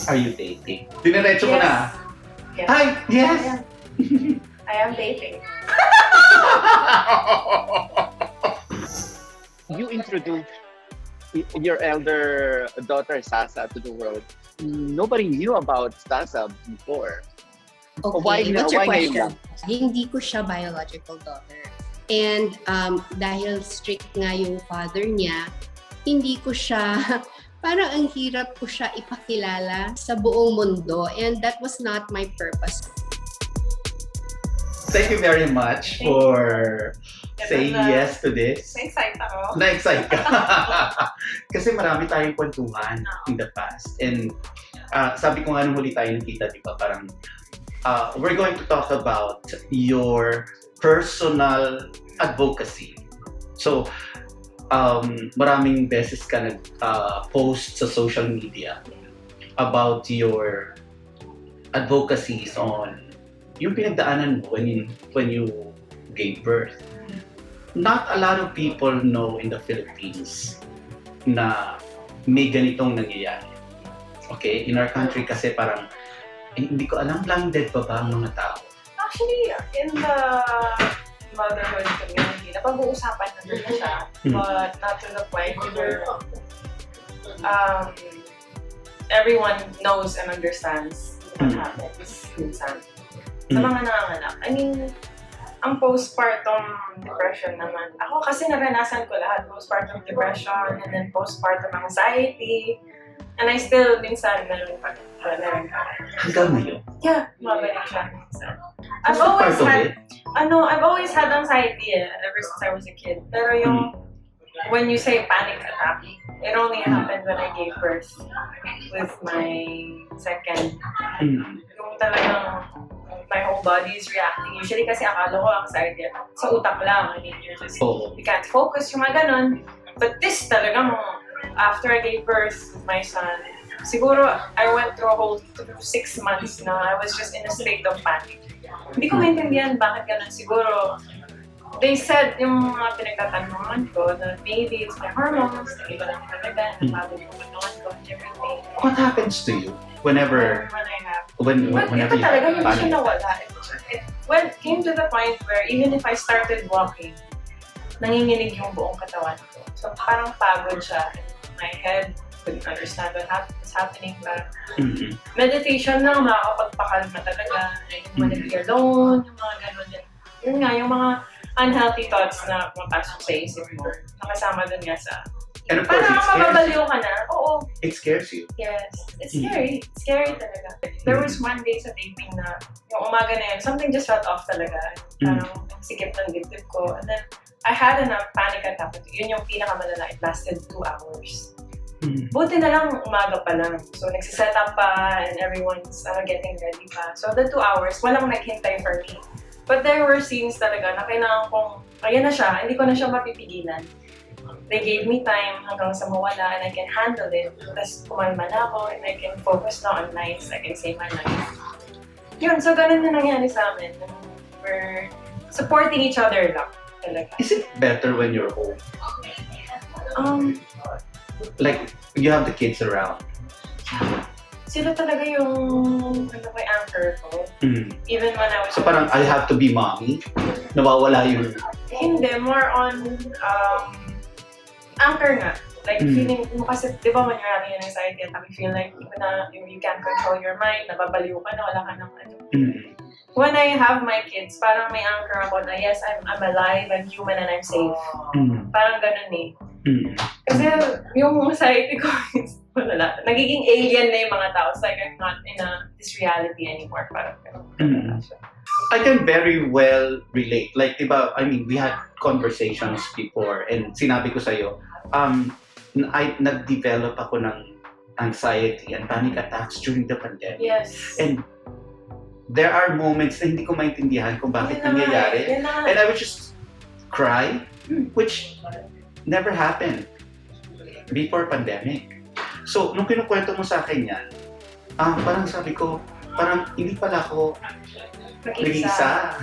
Are you dating? Dinerecho ko na. Yes. Hi! Yes! I am dating. You introduced your elder daughter Sasa to the world. Nobody knew about Sasa before. Okay, Why what's your ngayon question? lang? Hindi ko siya biological daughter. And dahil strict nga yung father niya, hindi ko siya, parang ang hirap ko siya ipakilala sa buong mundo. And that was not my purpose. Thank you very much for saying yes to this. Na-excite ako. Na-excite ka. Kasi marami tayong kwentuhan in the past. And sabi ko nga nung huli tayo nakita, di ba, parang we're going to talk about your personal advocacy. So, maraming beses ka nag-post sa social media about your advocacies on yung pinagdaanan mo when you gave birth. Not a lot of people know in the Philippines na may ganitong nangyayari. Okay? In our country kasi parang hindi ko alam, blinded pa ba ang mga tao? Actually, in the motherhood community, napag-uusapan na doon na siya. But not to the point where everyone knows and understands what happens minsan. Sa mga nanganganak. I mean, ang postpartum depression naman. Ako kasi naranasan ko lahat. Postpartum depression and then postpartum anxiety. And I still minsan meron pa. Hanggang ngayon? Yeah, mabalik siya minsan. Is that part of it? I've always had anxiety ever since I was a kid. Pero yung, when you say panic attack, it only happened when I gave birth with my second. Yung talagang my whole body is reacting. Usually kasi akala ko anxiety sa utak lang. I mean, you're just, you can't focus, yung mga ganun. But this talagang, after I gave birth with my son, siguro I went through a whole 6 months na I was just in a state of panic. Hindi ko maintindihan bakit ganun. Siguro, they said yung mga pinagtatanungan ko na maybe it's my hormones, nag-iba lang talaga, nagbago yung katawan ko, and everything. What happens to you whenever Whenever you talaga hindi panic? siya nawala. Well, it came to the point where even if I started walking, nanginginig yung buong katawan ko. So parang pagod siya. My head couldn't understand what's happening. Parang meditation lang, makakapagpakalma talaga. Yung wanna be alone, yung mga gano'n din. Yun nga, yung mga unhealthy thoughts na mapasok sa isip mo. Nakasama dun nga sa... And of course, parang it scares mababaliw ka na. Oo. It scares you. Yes. It's scary. It's scary talaga. There was one day sa taping na yung umaga na yun, something just felt off talaga. Parang sikip ng dibdib ko. And then, I had a panic attack. Yun yung pinakamalala. It lasted 2 hours. Buti na lang umaga pa lang. So, nagsiset up pa and everyone's getting ready pa. So, the 2 hours, walang naghintay for me. But there were scenes talaga na kailangan kong, ayan na siya, hindi ko na siya mapipigilan. They gave me time hanggang sa mawala and I can handle it. Tapos kumalma na ako and I can focus na on lines. I can say my lines. Yun, so ganun na nangyari sa amin. We're supporting each other lang talaga. Is it better when you're home? Like, you have the kids around. Sila talaga yung anchor ko. Even when I was... So parang I have to be mommy? Nawawala yung... Hindi, more on anchor nga. Like, feeling mo kasi, di ba, when you're having an anxiety attack, you feel like you can't control your mind, nababaliw ka na, wala ka ng ano. When I have my kids, parang may anchor ako na, yes, I'm alive, I'm human, and I'm safe. Parang ganun eh. Kasi yung anxiety ko is, wala. Nagiging alien na yung mga tao. It's like I'm not in this reality anymore. Parang ganun. I can very well relate. Like, diba, I mean, we had conversations before and sinabi ko sa'yo, nag-develop ako ng anxiety and panic attacks during the pandemic. Yes. And there are moments na hindi ko maintindihan kung bakit nangyayari. And I would just cry, which never happened before pandemic. So, nung kinukwento mo sa akin yan, parang sabi ko, parang hindi pala ako nag-iisa.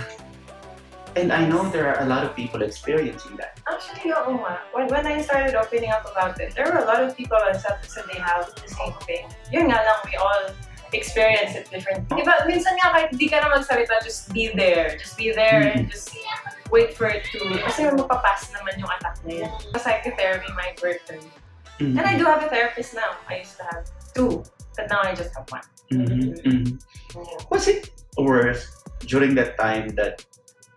And I know there are a lot of people experiencing that. Actually, oo nga. When I started opening up about it, there were a lot of people that said they have the same thing. Yun nga lang, we all experience it differently. Diba, minsan nga kahit di ka na magsalita, just be there. Just be there and just wait for it to... Kasi mapapass naman yung attack na yun. Psychotherapy might work for me. And I do have a therapist now. I used to have 2, but now I just have 1. Was it worse during that time that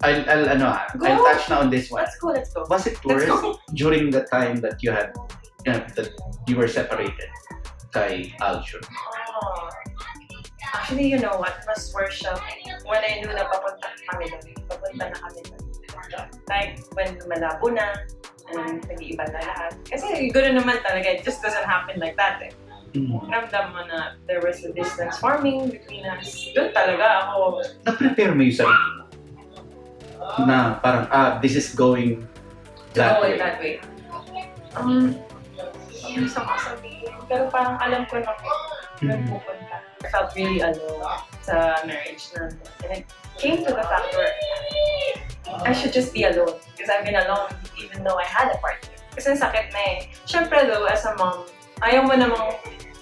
I'll touch na on this one. Let's go. Was it worse during the time that you had that you were separated kay Alshur? Oh. Actually, you know what? Mas worse siya when I knew na papunta na kami doon. Like, when malabo na, and nag-iiba na lahat. Kasi gano'n naman talaga, it just doesn't happen like that eh. Ramdam mo na there was a distance forming between us. Doon talaga ako. Na-prepare mo yung sarili mo? Na parang, this is going that way. Yung sa kasabihin. Pero parang alam ko na pupunta. I felt really alone sa marriage namin. And it came to the fact where I should just be alone. Because I've been alone even though I had a partner. Kasi sakit na eh. Siyempre though, as a mom, ayaw mo namang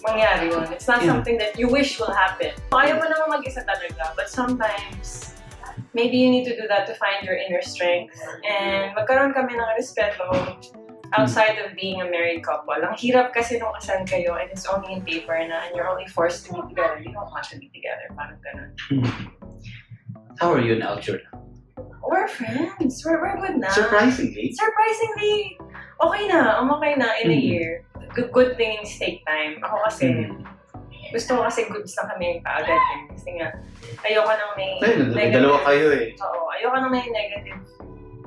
mangyari yun. It's not something that you wish will happen. Ayaw mo namang mag-isa talaga. But sometimes, maybe you need to do that to find your inner strength. And magkaroon kami ng respeto outside of being a married couple. Ang hirap kasi nung kasal kayo and it's only in paper na and you're only forced to be together. You don't want to be together. Parang ganun. How are you now, Jordan? We're friends. We're good na. Surprisingly, okay na. I'm okay na in a year. Good things take time. Ako kasi, gusto ko kasi goods na kami kaagad. Kasi nga, ayoko nang may dalawa kayo eh. Oo, ayoko nang may negative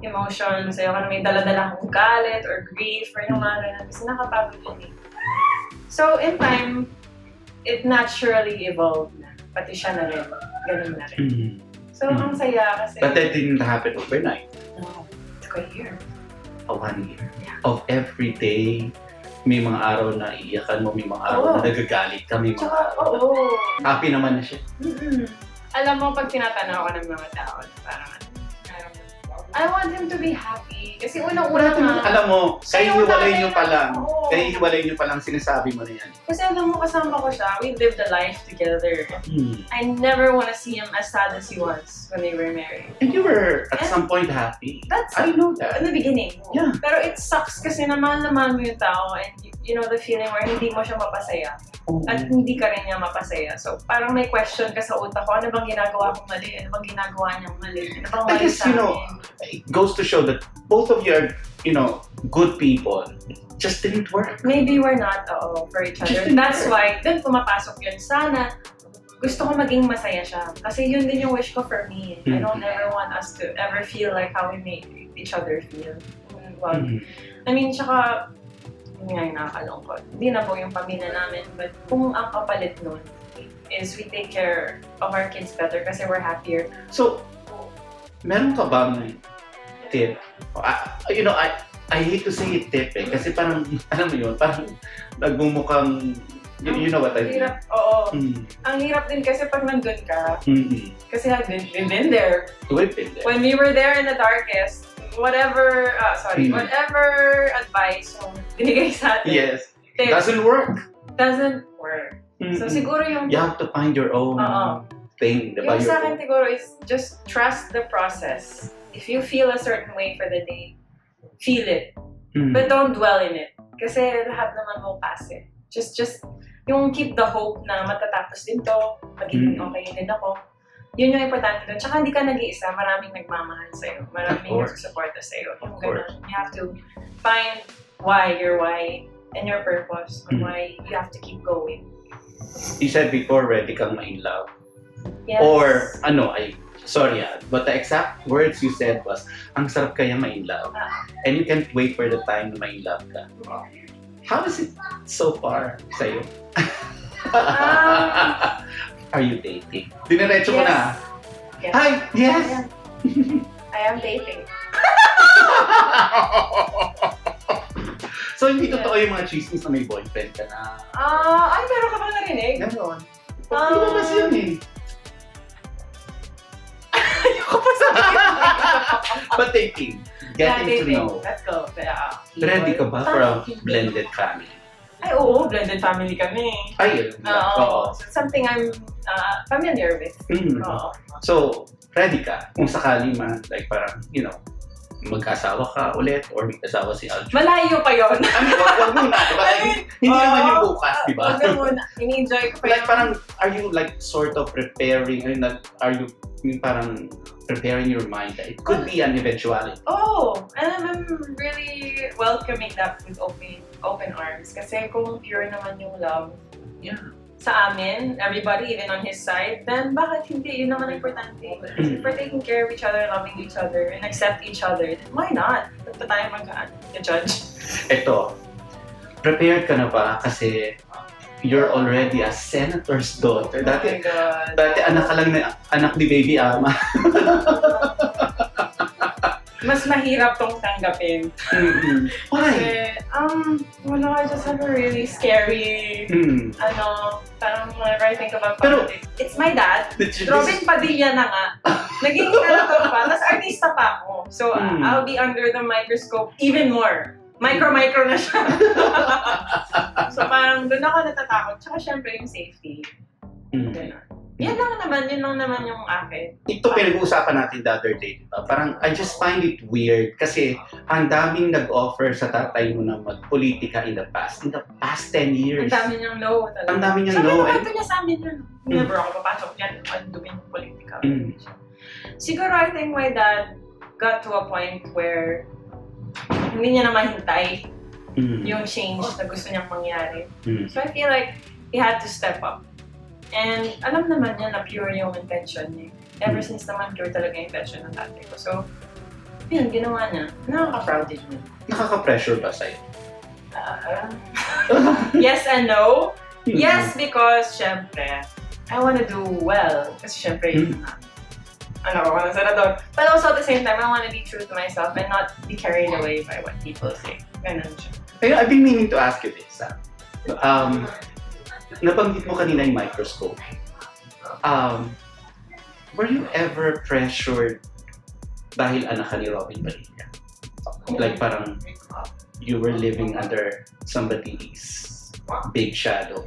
emotions. Ayoko nang may dala-dala akong galit or grief or yung mga ganun. Kasi nakapagod yun eh. So, in time, it naturally evolved na. Pati siya na rin. Ganun na rin. So, ang saya kasi... But that didn't happen overnight. No, it took a year. 1 year. Yeah. Of every day, may mga araw na iiyakan mo, may mga araw na nagagalit ka, may mga araw na happy naman na siya. Alam mo, pag tinatanaw ko ng mga tao, parang I want him to be happy. Kasi unang-una nga... Alam mo, Siya kahit yung hiwalay tatay nyo pa lang, oo. kahit hiwalay nyo pa lang, sinasabi mo na yan. Kasi alam mo, kasama ko siya. We lived a life together. I never want to see him as sad as he was when they were married. And you were at some point happy. That's I know that. in the beginning. Yeah. Pero it sucks kasi naman mo yung tao and you know the feeling where hindi mo siya mapasaya. At hindi ka rin niya mapasaya. So parang may question ka sa utak ko, ano bang ginagawa kong mali? Ano bang ginagawa niyang mali? Ano bang I guess, it goes to show that both of you are, good people. Just didn't work. Maybe we're not for each other. That's why, dun pumapasok yun. Sana, gusto ko maging masaya siya. Kasi yun din yung wish ko for me. I don't ever want us to ever feel like how we make each other feel. Well, I mean, tsaka, yun nga yung nakakalungkot. Hindi na po yung pamilya namin, but kung ang kapalit nun is we take care of our kids better kasi we're happier. So, meron ka bang tip? I hate to say it tip eh, kasi parang, alam mo yun, parang nagmumukhang, you know what I mean? Hirap, oo. Ang hirap din kasi pag nandun ka, kasi we've been there. We've been there. When we were there in the darkest, whatever advice yung binigay sa atin. Yes. Doesn't work. So siguro yung... You have to find your own thing. Diba? Yung sa akin siguro is just trust the process. If you feel a certain way for the day, feel it. But don't dwell in it. Kasi lahat naman mo pass it. Just yung keep the hope na matatapos din to, magiging okay din ako. Yun yung importante doon. Tsaka hindi ka nag-iisa, maraming nagmamahal sa'yo. Maraming nagsusuporta sa'yo. Yung ganun. You have to find your why and your purpose on why you have to keep going. You said before, ready kang ma-in love. Yes. Or, but the exact words you said was, ang sarap kaya ma-in love. And you can't wait for the time na ma-in love ka. How is it so far sa'yo? Are you dating? Diniretso ko na. Yes. Hi! Yes! I am dating. So, hindi totoo yung mga chismis na may boyfriend ka na. Meron ka bang narinig? Ganon. Lumabas yun eh. Ayoko Ako pa sa But dating, getting to know. Let's go. Ready ka ba for a blended family? Ay, oo. Blended family kami. Ay, oo. So, something I'm familiar with. Oo. So, ready ka kung sakali man, like parang, you know, mag-asawa ka ulit or mag-asawa si Aljo. Malayo pa yun. Wag muna, diba? Hindi naman yung bukas, diba? Wag muna. Ini-enjoy ko pa Like parang, are you like sort of preparing, are you parang preparing your mind that it could be an eventuality? Oh, and I'm really welcoming that with open arms. Kasi kung pure naman yung love, Yeah. sa amin, everybody, even on his side, then bakit hindi? Yun naman importante. If we're taking care of each other, loving each other, and accept each other, then why not? Ba't pa tayo mag-judge? Ito, prepared ka na ba? Kasi you're already a senator's daughter. Oh my God. Dati anak ka lang na anak ni Baby Ama. Mas mahirap tong tanggapin. Why? Kasi, wala, I just have a really scary, parang whenever I think about Pero, politics. It's my dad. Robin Padilla na nga. Naging senator pa, tapos artista pa ako. So, I'll be under the microscope even more. Micro na siya. So, parang doon ako natatakot. Tsaka syempre yung safety. Ganun. Yun lang naman yung akin. Ito pinag-uusapan natin the other day, diba? Parang I just find it weird kasi ang daming nag-offer sa tatay mo na magpolitika in the past 10 years. Ang dami niyang no talaga. Ang dami niyang Sabi no. naman ito niya sa amin yun. Never ako papasok dyan. Ang dumi ng politika. Siguro I think my dad got to a point where hindi niya na mahintay yung change na gusto niyang mangyari. So I feel like he had to step up. And alam naman niya na pure yung intention niya. Ever since naman pure talaga yung intention ng tatay ko. So, yun, ginawa niya. Nakaka-proud din niya. Nakaka-pressure ba sa'yo? Yes and no. Yes, because syempre, I wanna do well. Kasi syempre, ako na senador. But also at the same time, I wanna be true to myself and not be carried away by what people say. Ganun siya. I've been meaning to ask you this. Nabanggit mo kanina yung microscope. Were you ever pressured dahil anak ka ni Robin Padilla? Like parang you were living under somebody's big shadow?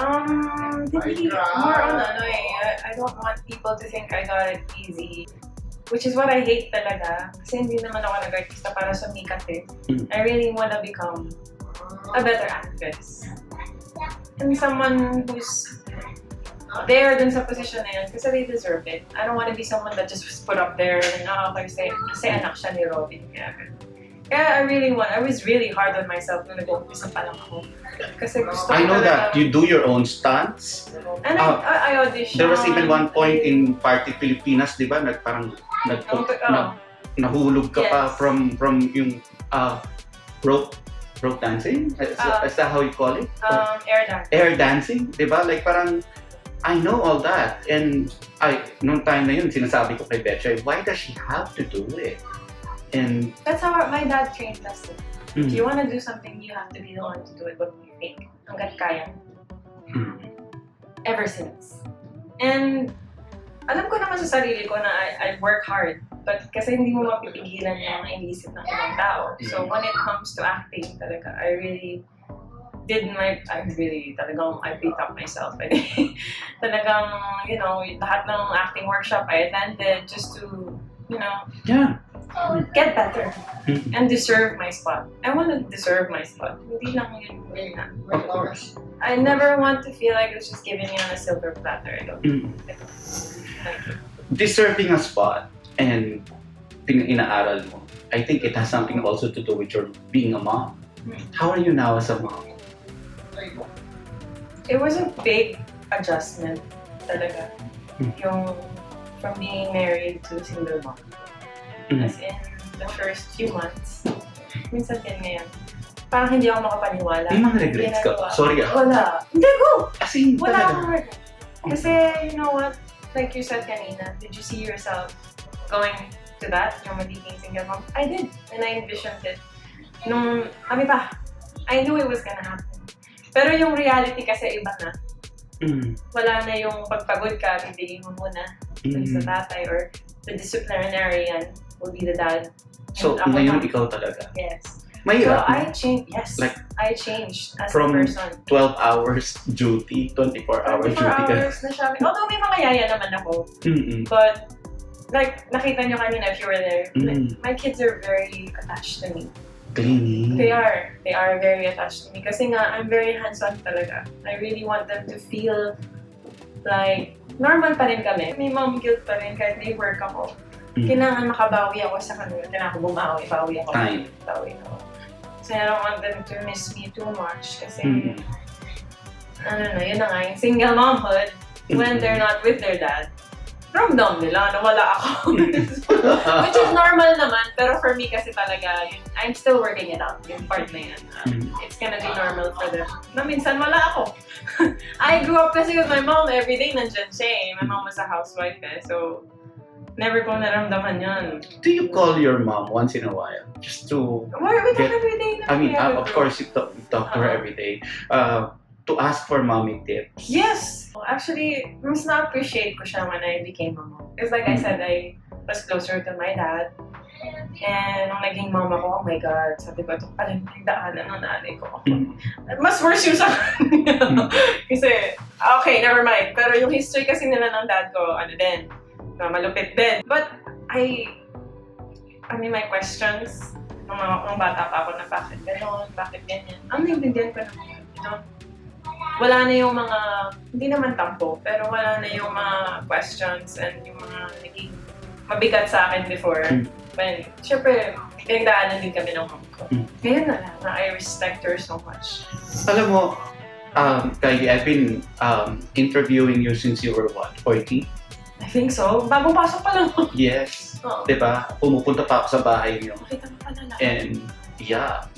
Hindi. More on I don't want people to think I got it easy. Which is what I hate talaga. Kasi hindi naman ako nag-artista para sumikat eh. I really wanna become a better actress. And someone who's there dun sa position na yun kasi they deserve it. I don't want to be someone that just was put up there and kasi anak siya ni Robin. Kaya I was really hard on myself nung nag-umpisa pa lang ako. Kasi gusto ko I know that. You do your own stunts. And I auditioned. There was even one point in Party Pilipinas, di ba? Parang nahulog ka pa from yung rope dancing? Is that how you call it? Air dancing, di ba? Like parang, I know all that. And nung time na yun, sinasabi ko kay Betcha, why does she have to do it? And that's how my dad trained us. If you want to do something, you have to be the one to do it. What do you think? Hanggat kaya. Ever since. And alam ko naman sa sarili ko na I work hard. But kasi hindi mo mapipigilan yung iniisip ng ibang tao. So when it comes to acting talaga, I beat up myself. Talagang, lahat ng acting workshop I attended just to, get better and deserve my spot. I want to deserve my spot. Hindi lang yun. of course. I never want to feel like it's just giving me on a silver platter. I don't Deserving a spot and inaaral mo, I think it has something also to do with your being a mom. How are you now as a mom? It was a big adjustment talaga. Yung from being married to single mom. As in, the first few months, minsan din ngayon, parang hindi ako makapaniwala. May mga regrets ka? Sorry Wala. Hindi ko! As in, Wala talaga. akong regrets. Kasi, you know what? Like you said kanina, did you see yourself going to that? Yung magiging single mom? I did. And I envisioned it. Nung kami pa, I knew it was gonna happen. Pero yung reality kasi iba na. Wala na yung pagpagod ka, bibigyan mo muna sa tatay or the disciplinarian will be the dad. So, And ako ngayon na- ikaw talaga. Yes. So Mahirap. I changed, yes. Like, I changed as a from person. 12 hours duty, 24-hour 24 duty ka. hours na siya. Although may mga yaya naman ako. Mm-mm. But, like, nakita nyo kanina if you were there, Mm. my kids are very attached to me. Cleaning. They are very attached to me. Kasi nga, I'm very hands-on talaga. I really want them to feel like, normal pa rin kami. May mom guilt pa rin kahit may work ako. Kailangan makabawi ako sa kanila. Kailangan ko bawi ako. Time. Bawi ako. Kasi I don't want them to miss me too much. Kasi, Mm. yun na nga, yung single momhood, when they're not with their dad, ramdam nila na wala ako. Which is normal naman, pero for me kasi talaga, I'm still working it out, yung part na yan. It's gonna be normal for them. Na minsan wala ako. I grew up kasi with my mom, everyday nandyan siya eh. My mom was a housewife eh, so never ko naramdaman yun. Do you call your mom once in a while? Just to... We talk Get- everyday na. I mean, we have a of group. course, you talk to her every day. To ask for mommy tips. Yes! Actually, mas na-appreciate ko siya when I became a mom. Because like I said, I was closer to my dad. And nung naging mom ako, oh my God, sabi ko, ito pala yung daanan ng nanay ko. Mas worse yung sa kanya. Kasi, okay, never mind. Pero yung history kasi nila ng dad ko, din, na malupit din. But, I mean, my questions, nung bata pa ako na bakit gano'n, bakit ganyan. Ang naiintindihan ko naman, wala na yung mga, hindi naman tampo, pero wala na yung mga questions and yung mga naging mabigat sa akin before. When, syempre, pinagdaanan din kami ng mom ko. Ngayon na lang, na I respect her so much. Alam mo, Kylie, I've been interviewing you since you were what, 14? I think so. Bagong pasok pa lang ako. Yes. Oo. Diba? Pumupunta pa ako sa bahay niyo. Makita mo pa na lang. And yeah,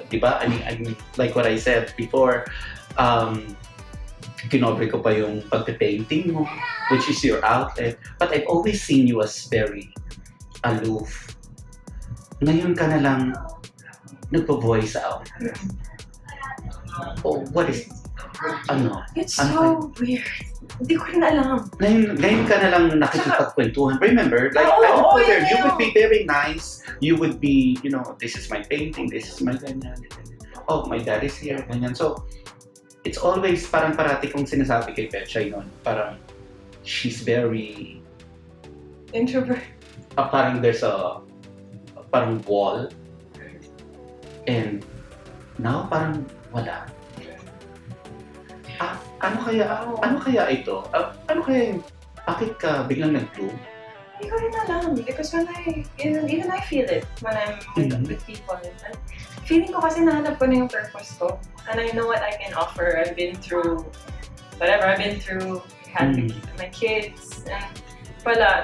diba? I mean, like what I said before, kinover ko pa yung pagpe-painting mo, which is your outlet. But I've always seen you as very aloof. Ngayon ka na lang nagpo-voice out. Oh, what is, It's Ano so weird. Hindi ko rin alam. Ngayon ka na lang nakikipagkwentuhan. Remember, like, Oo, I don't know oo, whether yun you yun. would be very nice. You would be, this is my painting, this is my ganyan. Oh, my dad is here, ganyan. So, it's always parang parati kong sinasabi kay Petchay noon. Parang, she's very, Introvert. parang there's a, parang wall. And, now parang wala. Ano kaya ito? Ano kaya bakit ka biglang nag-bloom? Hindi ko rin alam. Because when even I feel it when I'm with people. And feeling ko kasi nahanap ko na yung purpose ko. And I know what I can offer. I've been through whatever I've been through. I had my kids. And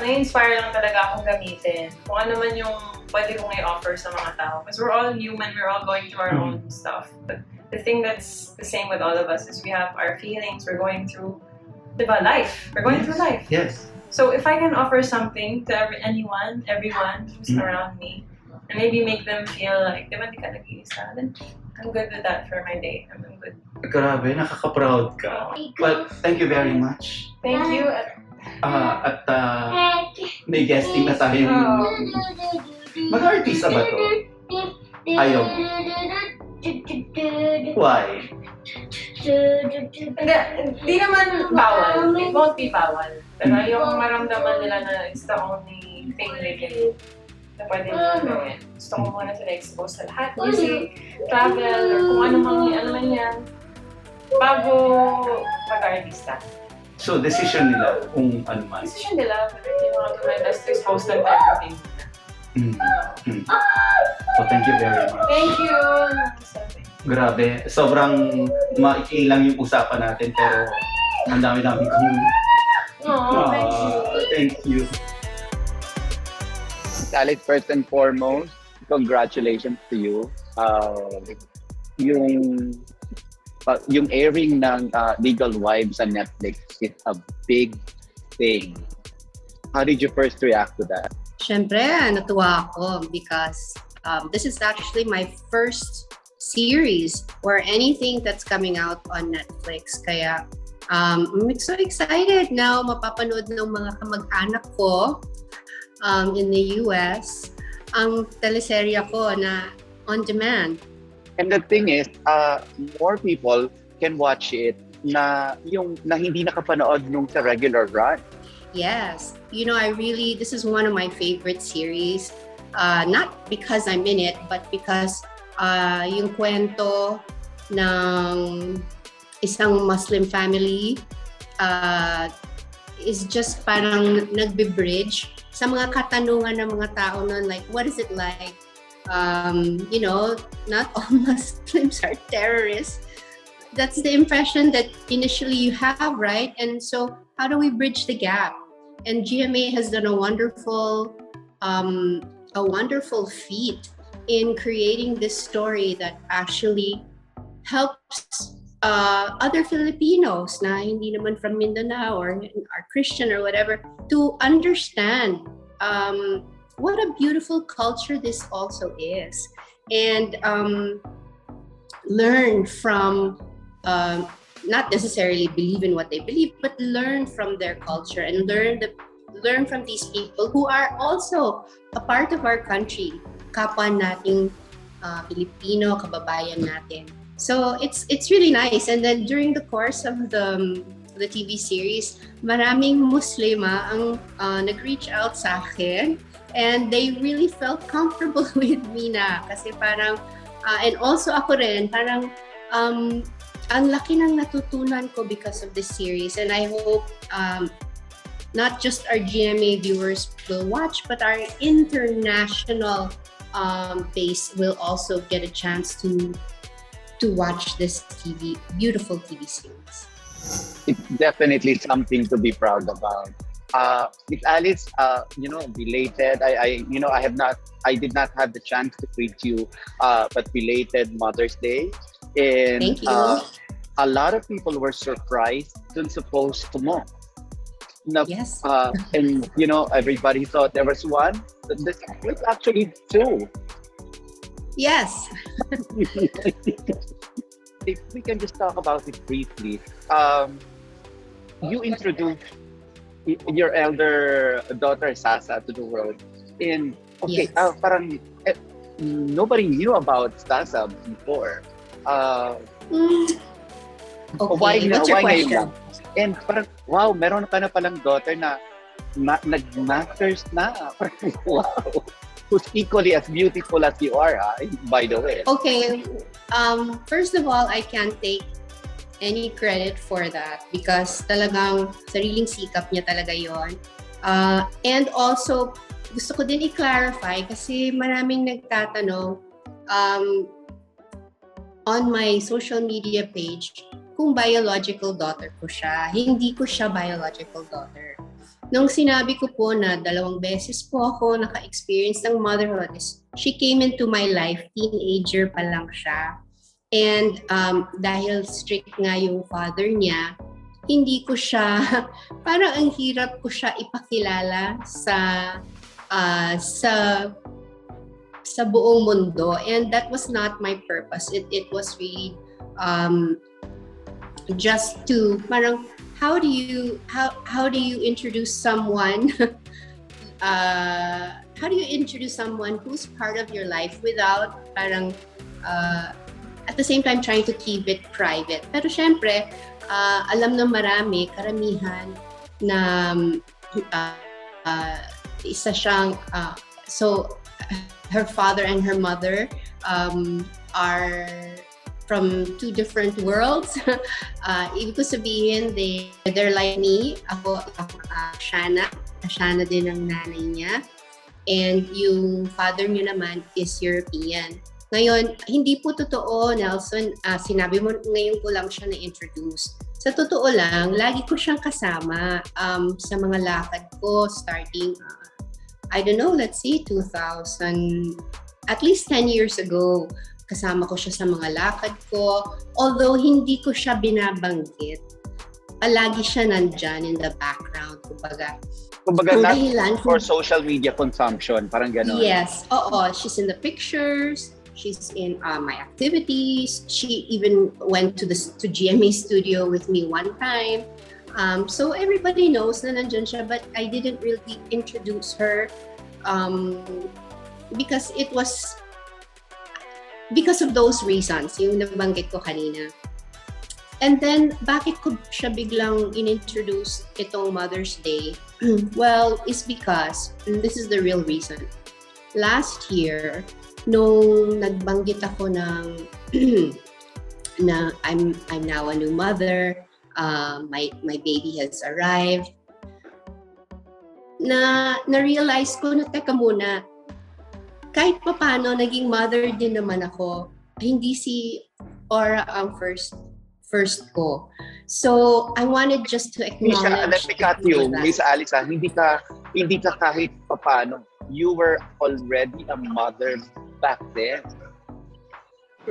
na-inspire lang talaga akong gamitin. Kung ano man yung pwede kong i-offer sa mga tao. Because we're all human. We're all going through our own stuff. But the thing that's the same with all of us is we have our feelings. We're going through life. We're going through life. Yes. So if I can offer something to everyone who's around me, and maybe make them feel like, di ba, di ka nag-iisa, then I'm good with that for my day. I'm good. Grabe, nakaka-proud ka. Well, thank you very much. Thank you. At may guesting na tayong mag-artista ba to? Ayaw mo. Why? Hindi naman bawal. It won't be bawal. Pero yung maramdaman nila na it's the only thing they can do na pwede nila gawin. Gusto ko muna sila expose sa lahat. Music, travel, or kung ano man yan. Bago mag-artista. So, decision nila kung ano man. Decision nila, but hindi mga to my best to expose them to everything. So, thank you very much. Thank you! Grabe, sobrang maikli lang yung usapan natin pero ang dami-dami kong... Thank you. Thank you. Alice, first and foremost, congratulations to you. Yung airing ng Legal Wives on Netflix is a big thing. How did you first react to that? Syempre, natuwa ako because this is actually my first series or anything that's coming out on Netflix. Kaya I'm so excited now mapapanood ng mga kamag-anak ko in the US, ang teleserye ko na on demand. And the thing is, more people can watch it na hindi nakapanood nung sa regular run. Yes. This is one of my favorite series. Not because I'm in it, but because yung kwento ng isang Muslim family is just parang nagbe-bridge sa mga katanungan ng mga tao nun, like, what is it like? Not all Muslims are terrorists. That's the impression that initially you have, right? And so how do we bridge the gap? And GMA has done a wonderful feat in creating this story that actually helps other Filipinos na hindi naman from Mindanao or are Christian or whatever to understand what a beautiful culture this also is, and learn from not necessarily believe in what they believe, but learn from their culture and learn from these people who are also a part of our country, kapwa nating Filipino, kababayan natin. So it's really nice. And then during the course of the TV series, maraming Muslima ang nag-reach out sa akin, and they really felt comfortable with me na kasi parang and also ako rin parang ang laki ng natutunan ko because of this series, and I hope not just our GMA viewers will watch, but our international base will also get a chance to watch this beautiful TV series. It's definitely something to be proud about. With Alice, belated. I did not have the chance to greet you, but belated Mother's Day. And Thank you. A lot of people were surprised dun sa post mo. Yes. And everybody thought there was one. There's actually two. Yes. If we can just talk about it briefly. You introduced your elder daughter Sasa to the world. And Yes. parang nobody knew about Sasa before. Okay, what's your question? Lang? And parang, wow, meron ka na palang daughter na nag-masters na. Wow. Who's equally as beautiful as you are, by the way. Okay. First of all, I can't take any credit for that because talagang sariling sikap niya talaga yon. And also, gusto ko din i-clarify kasi maraming nagtatanong on my social media page kung biological daughter ko siya. Hindi ko siya biological daughter. Nung sinabi ko po na 2 beses po ako naka-experience ng motherhood, she came into my life, teenager pa lang siya. And dahil strict nga yung father niya, hindi ko siya, parang ang hirap ko siya ipakilala sa buong mundo. And that was not my purpose. It was really just to parang how do you introduce someone who's part of your life without parang at the same time trying to keep it private. Pero syempre alam ng karamihan na isa siyang so her father and her mother are from 2 different worlds. Ibig ko sabihin, they're like me. Ako Shana din ang nanay niya. And yung father niyo naman is European. Ngayon, hindi po totoo, Nelson, sinabi mo ngayon ko lang siya na-introduce. Sa totoo lang, lagi ko siyang kasama sa mga lakad ko starting, I don't know, let's see, 2000, at least 10 years ago. Kasama ko siya sa mga lakad ko. Although hindi ko siya binabanggit, palagi siya nandyan in the background. Kumbaga not for social media consumption, parang gano'n. Yes, oo. She's in the pictures. She's in my activities. She even went to GMA studio with me one time. So everybody knows na nandyan siya, but I didn't really introduce her because it was because of those reasons, yung nabanggit ko kanina. And then, bakit ko siya biglang inintroduce itong Mother's Day? Well, it's because, and this is the real reason. Last year, nung nagbanggit ako ng na I'm now a new mother, my baby has arrived, na-realize ko na teka muna, kahit pa paano, naging mother din naman ako. Hindi si Aura ang first ko. So, I wanted just to acknowledge... Let me cut you, Miss Alice. Hindi ka kahit paano. You were already a mother back then.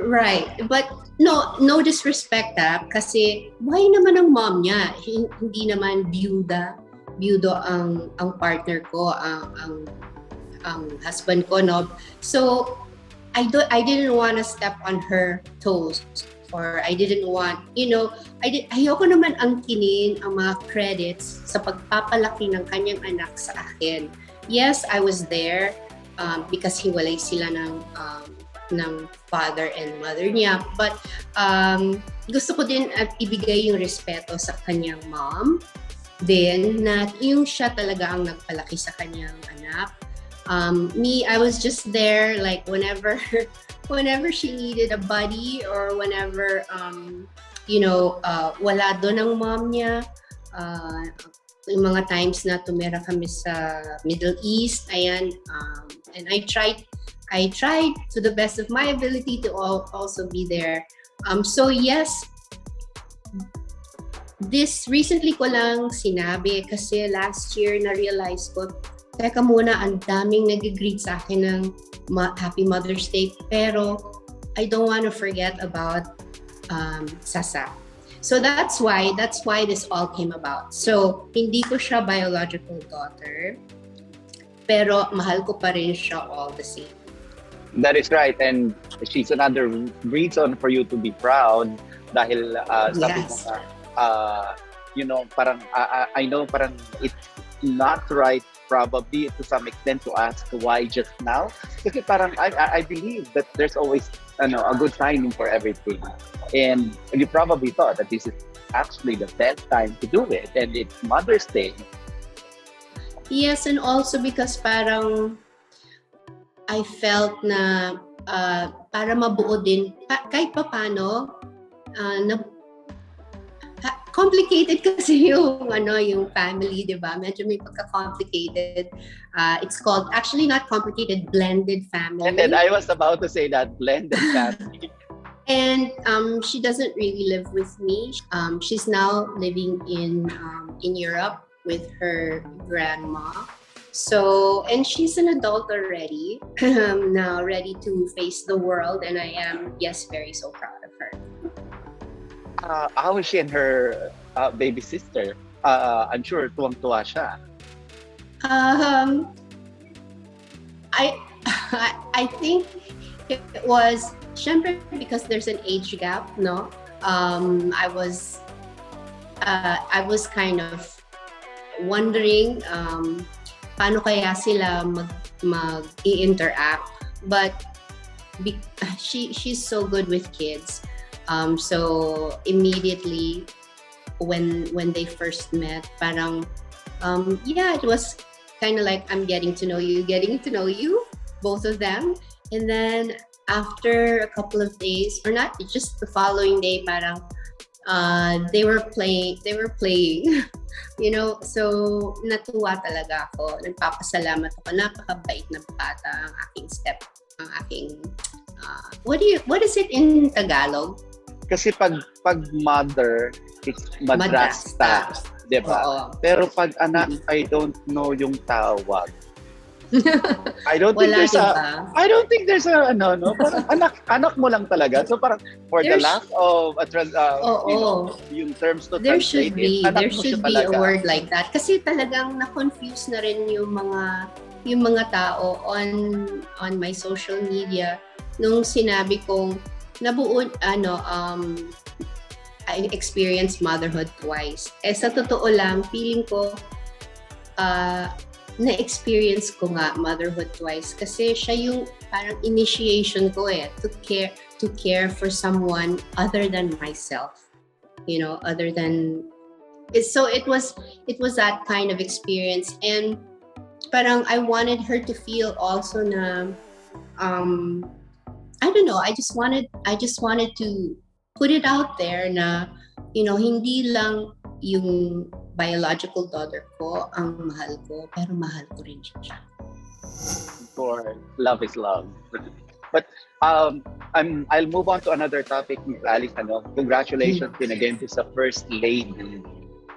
Right. But no disrespect kasi why naman ang mom niya? Hindi naman byudo ang partner ko, ang husband ko, no? So I didn't want to step on her toes, or I didn't want, ayoko naman angkinin ang mga credits sa pagpapalaki ng kanyang anak sa akin. Yes, I was there because hiwalay sila ng father and mother niya, but gusto ko din at ibigay yung respeto sa kanyang mom din, na yung siya talaga ang nagpalaki sa kanyang anak. Me, I was just there like whenever she needed a buddy, or whenever wala doon ang mom niya. Yung mga times na tumira kami sa Middle East, ayan, and I tried to the best of my ability to also be there. So yes, this recently ko lang sinabi kasi last year na-realize ko, teka muna, ang daming nag-greet sa akin ng Happy Mother's Day, pero I don't want to forget about Sasa. So that's why this all came about. So hindi ko siya biological daughter, pero mahal ko pa rin siya all the same. That is right, and she's another reason for you to be proud dahil sabi mo nga, parang I know parang it's not right probably to some extent to ask why just now, kasi parang I believe that there's always a good timing for everything, and you probably thought that this is actually the best time to do it, and it's Mother's Day. Yes, and also because parang I felt na para mabuo din kahit paano, complicated kasi yung family, 'di ba? Medyo may pagka-complicated. It's called, actually not complicated, blended family. And I was about to say that, blended family. And she doesn't really live with me. She's now living in Europe with her grandma. So, and she's an adult already, now ready to face the world, and I am, yes, very so proud of her. How is she and her baby sister? I'm sure tuwang-tuwa siya. I think it was, syempre, because there's an age gap, no? I was kind of wondering paano kaya sila mag-i-interact, but she's so good with kids. So immediately when they first met, parang it was kind of like, I'm getting to know you, both of them. And then after a couple of days, or not, just the following day, parang they were playing, so natuwa talaga ako. Nagpapasalamat ako, napakabait na bata ang aking what is it in Tagalog? Kasi pag mother, it's madrasta, di ba? Pero pag anak, I don't know yung tawag. I don't think there's a parang anak mo lang talaga. So parang for the lack of yung terms to there translate, there should be a word like that. Kasi talagang na-confuse na rin yung mga tao on my social media nung sinabi kong nabuo, I experienced motherhood twice. Sa totoo lang, feeling ko, na-experience ko nga motherhood twice kasi siya yung parang initiation ko to care for someone other than myself, other than so it was that kind of experience, and parang I wanted her to feel also na I don't know, I just wanted to put it out there na hindi lang yung biological daughter ko ang mahal ko, pero mahal ko rin siya. For love is love. But I'll move on to another topic, Ms. Alice. Congratulations din again to sa first lady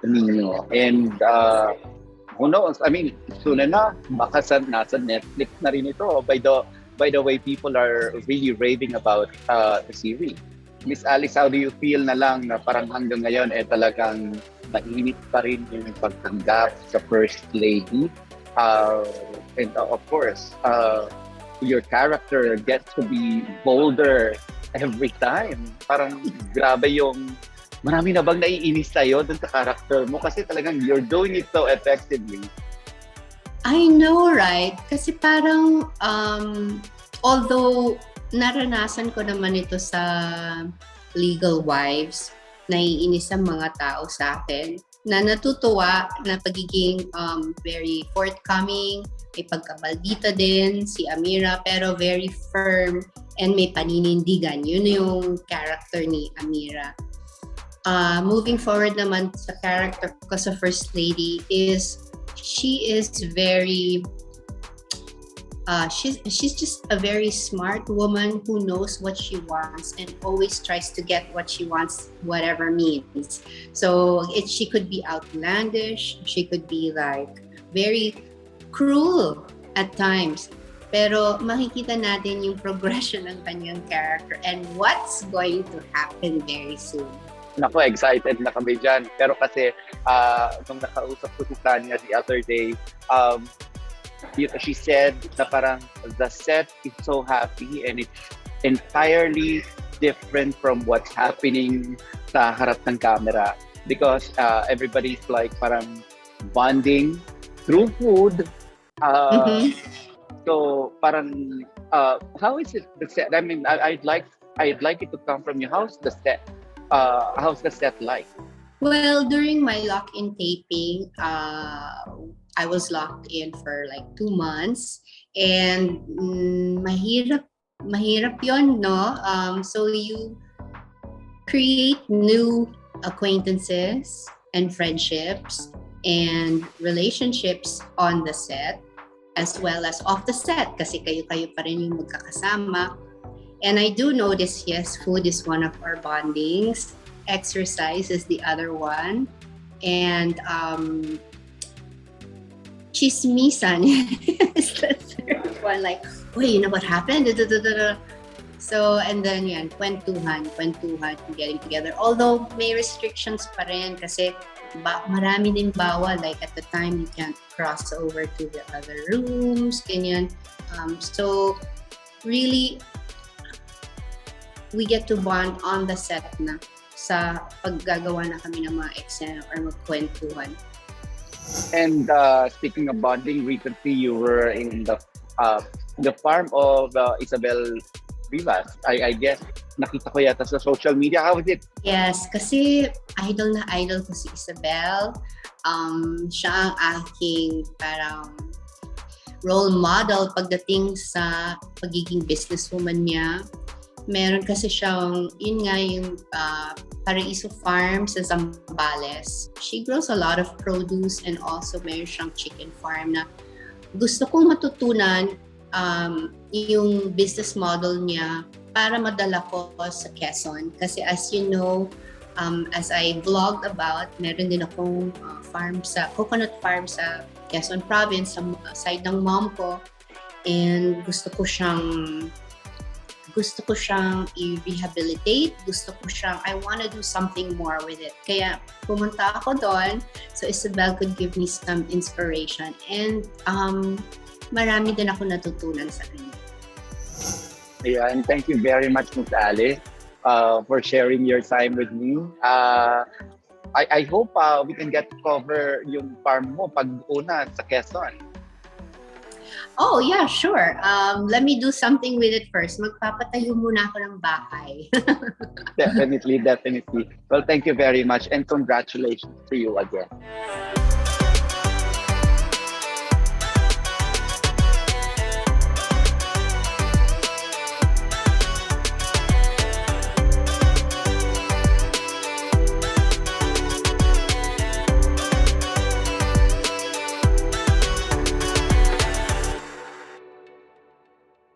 ninyo. And who knows? I mean, soon na baka nasa Netflix na rin ito. By the way, people are really raving about the series. Miss Alice, how do you feel na lang na parang hanggang ngayon talagang mainit pa rin yung pagtanggap sa first lady? And of course, your character gets to be bolder every time. Parang grabe yung marami na bang naiinis tayo dun sa character mo kasi talagang you're doing it so effectively. I know, right? Kasi parang although naranasan ko naman ito sa Legal Wives, naiinis ang mga tao sa akin, na natutuwa na pagiging very forthcoming, may pagkabaldita din si Amira, pero very firm and may paninindigan. Yun yung character ni Amira. Moving forward naman sa character ko sa First Lady is she is very she's just a very smart woman who knows what she wants and always tries to get what she wants, whatever means. So she could be outlandish, she could be like very cruel at times. Pero makikita natin yung progression ng kanyang character and what's going to happen very soon. Naku, excited na kami dyan. Pero kasi, nung nakausap ko si Tanya the other day, she said na parang the set is so happy and it's entirely different from what's happening sa harap ng camera because everybody's like parang bonding through food. So parang how is it the set? I mean, I'd like it to come from you. How's the set? How's the set like? Well, during my lock-in taping, I was locked in for like 2 months and mahirap yon, no? So you create new acquaintances and friendships and relationships on the set as well as off the set kasi kayo pa rin yung magkakasama. And I do notice, yes, food is one of our bondings. Exercise is the other one. And chismisan is the third one. Like, wait, you know what happened? So, and then yan, kwentuhan, getting together. Although may restrictions pa rin kasi marami din bawal. Like at the time, you can't cross over to the other rooms, ganyan. So, really, we get to bond on the set na sa paggagawa na kami ng mga eksena or magkwentuhan. And speaking of bonding, recently you were in the farm of Isabel Rivas. I guess nakita ko yata sa social media. How was it? Yes, kasi idol ko si Isabel. Siya ang aking parang role model pagdating sa pagiging businesswoman niya. Meron kasi siyang, yun nga yung Paraiso Farm sa Zambales. She grows a lot of produce and also meron siyang chicken farm na gusto kong matutunan yung business model niya para madala ko sa Quezon. Kasi as you know, as I vlogged about, meron din akong coconut farm sa Quezon Province, sa side ng mom ko. And gusto ko siyang i-rehabilitate. I want to do something more with it. Kaya pumunta ako doon so Isabel could give me some inspiration. And marami din ako natutunan sa kanya. Yeah, and thank you very much, Ms. Alice. for sharing your time with me. I hope we can get to cover yung farm mo pag una sa Quezon. Oh, yeah, sure. Let me do something with it first. Magpapatayo muna ako ng bahay. Definitely. Well, thank you very much and congratulations to you again.